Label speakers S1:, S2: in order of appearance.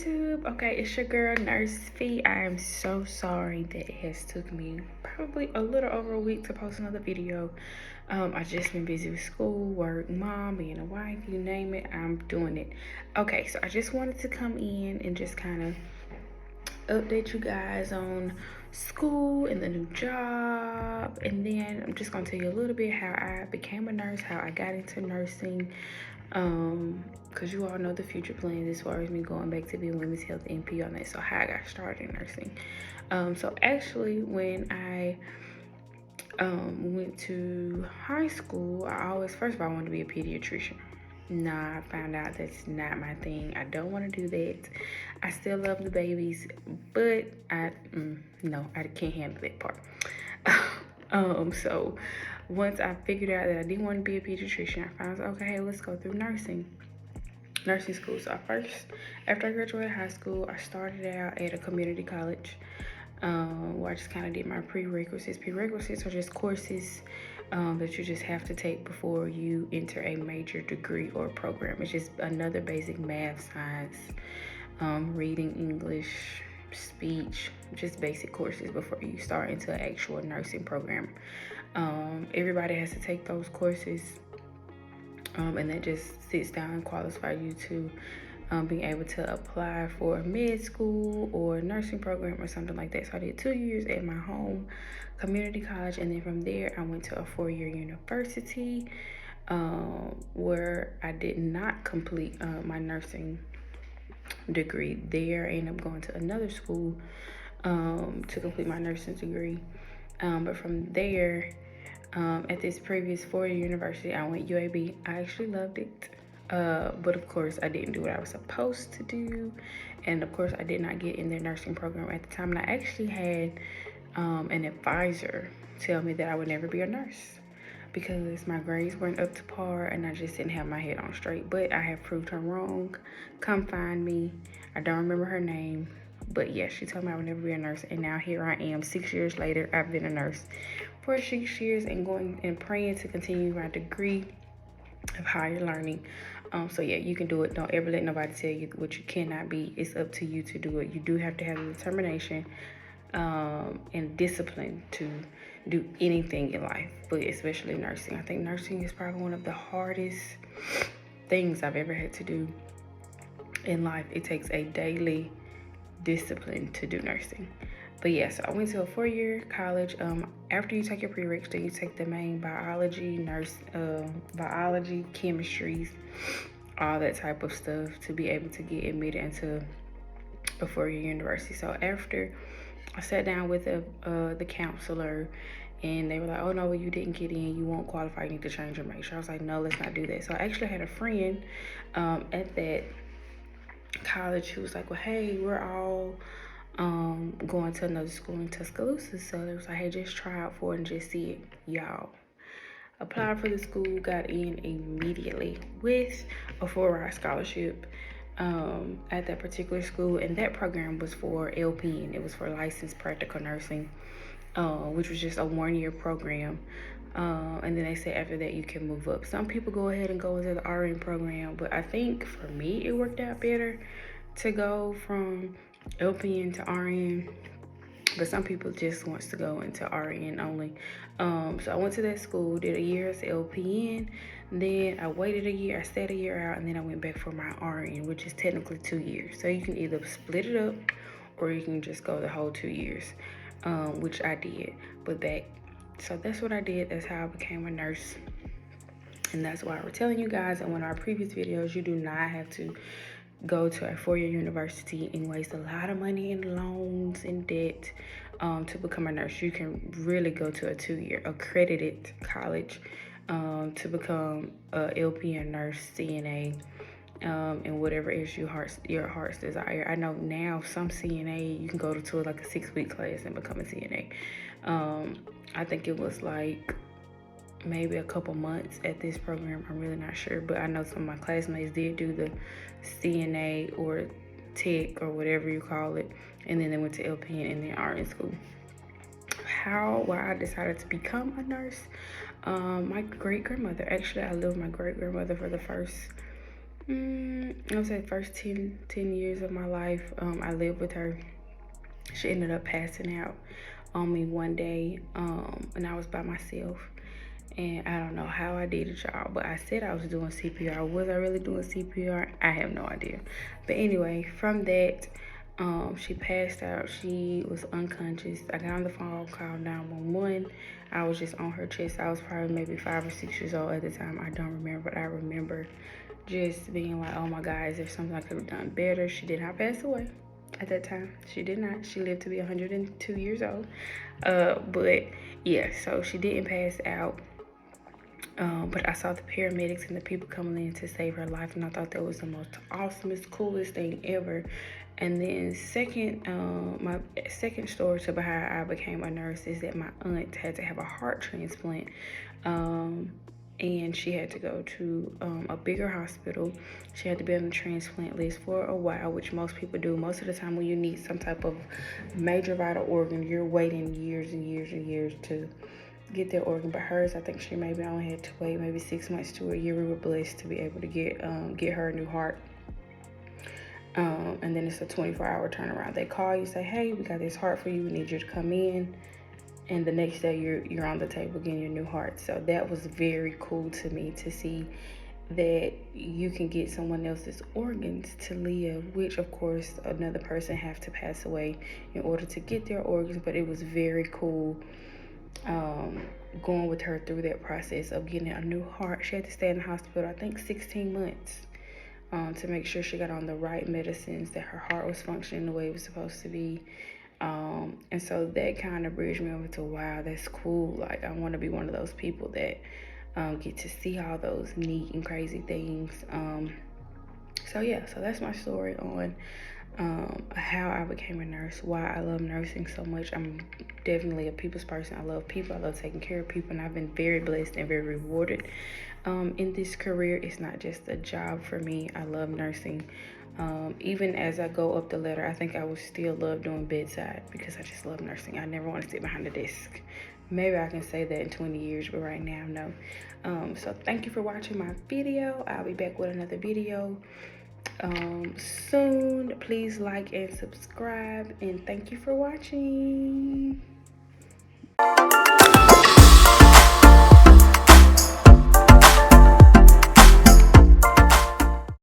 S1: YouTube. Okay, it's your girl Nurse Fee. I am so sorry that it has took me probably a little over a week to post another video. I just been busy with school, work, mom, being a wife, you name it, I'm doing it. Okay, so I just wanted to come in and just kind of update you guys on school and the new job, and then I'm just gonna tell you a little bit how I became a nurse, how I got into nursing, because you all know the future plans as far as me going back to be women's health NP on that. So how I got started in nursing. So actually when I went to high school, I always, first of all, I wanted to be a pediatrician. Nah, I found out that's not my thing. I don't want to do that. I still love the babies, but no, I can't handle that part. So once I figured out that I didn't want to be a pediatrician, I found out, okay, hey, let's go through nursing school. So after I graduated high school, I started out at a community college, where I just kind of did my prerequisites. Prerequisites are just courses that you just have to take before you enter a major degree or program. It's just another basic math, science, reading, English, speech, just basic courses before you start into an actual nursing program. Everybody has to take those courses, and that just sits down and qualifies you to being able to apply for a med school or nursing program or something like that. So I did 2 years at my home community college, and then from there I went to a 4-year university, where I did not complete my nursing degree there. I ended up going to another school to complete my nursing degree. But from there, at this previous 4-year university, I went UAB. I actually loved it. But of course, I didn't do what I was supposed to do. And of course, I did not get in their nursing program at the time. And I actually had an advisor tell me that I would never be a nurse because my grades weren't up to par and I just didn't have my head on straight. But I have proved her wrong. Come find me. I don't remember her name. But yes, she told me I would never be a nurse. And now here I am, 6 years later. I've been a nurse for 6 years and going and praying to continue my degree of higher learning. So yeah, you can do it. Don't ever let nobody tell you what you cannot be. It's up to you to do it. You do have to have the determination and discipline to do anything in life, but especially nursing. I think nursing is probably one of the hardest things I've ever had to do in life. It takes a daily discipline to do nursing. But yeah, so I went to a 4-year college. After you take your prereqs, then you take the main biology, biology, chemistries, all that type of stuff to be able to get admitted into a 4-year university. So after I sat down with the counselor, and they were like, oh no, well, you didn't get in, you won't qualify, you need to change your major. I was like, no, let's not do that. So I actually had a friend at that college who was like, well, hey, we're all going to another school in Tuscaloosa. So they was like, hey, just try out for it and just see it. Y'all, applied for the school, got in immediately with a 4-ride scholarship at that particular school. And that program was for LPN. It was for licensed practical nursing, which was just a 1-year program. And then they said after that you can move up. Some people go ahead and go into the RN program, but I think for me it worked out better to go from LPN to RN, but some people just wants to go into RN only. So I went to that school, did a year as LPN, then I waited a year, I stayed a year out, and then I went back for my RN, which is technically 2 years. So you can either split it up or you can just go the whole 2 years, which I did. So that's what I did. That's how I became a nurse. And that's why we're telling you guys in one of our previous videos, you do not have to go to a 4-year university and waste a lot of money in loans and debt to become a nurse. You can really go to a 2-year accredited college to become a LPN nurse, CNA, and whatever is your heart's desire. I know now some CNA, you can go to like a 6-week class and become a CNA. I think it was like maybe a couple months at this program. I'm really not sure, but I know some of my classmates did do the CNA or tech or whatever you call it, and then they went to LPN and then RN school. Why I decided to become a nurse, my great-grandmother, actually I lived with my great-grandmother for the first I would say first 10 years of my life, I lived with her. She ended up passing out on me one day, and I was by myself. And I don't know how I did it, y'all, but I said I was doing CPR. Was I really doing CPR? I have no idea. But anyway, from that, she passed out. She was unconscious. I got on the phone, called 911. I was just on her chest. I was probably maybe 5 or 6 years old at the time. I don't remember, but I remember just being like, oh my God, is there something I could have done better? She did not pass away at that time. She did not. She lived to be 102 years old. But yeah, so she didn't pass out. But I saw the paramedics and the people coming in to save her life, and I thought that was the most awesomest, coolest thing ever. And then my second story to how I became a nurse is that my aunt had to have a heart transplant. And she had to go to a bigger hospital. She had to be on the transplant list for a while, which most people do. Most of the time when you need some type of major vital organ, you're waiting years and years and years to get their organ. But hers, I think she maybe only had to wait maybe 6 months to a year. We were blessed to be able to get her a new heart. And then it's a 24-hour turnaround. They call you, say, hey, we got this heart for you. We need you to come in. And the next day you're on the table getting your new heart. So that was very cool to me to see that you can get someone else's organs to live, which of course another person have to pass away in order to get their organs. But it was very cool going with her through that process of getting a new heart. She had to stay in the hospital, I think 16 months, to make sure she got on the right medicines, that her heart was functioning the way it was supposed to be. And so that kind of bridged me over to, wow, that's cool. Like, I want to be one of those people that get to see all those neat and crazy things. So yeah, so that's my story on how I became a nurse, why I love nursing so much. I'm definitely a people's person. I love people. I love taking care of people, and I've been very blessed and very rewarded in this career. It's not just a job for me. I love nursing. Even as I go up the ladder, I think I would still love doing bedside because I just love nursing. I never want to sit behind the desk. Maybe I can say that in 20 years, but right now, no. So thank you for watching my video. I'll be back with another video soon. Please like and subscribe, and thank you for watching.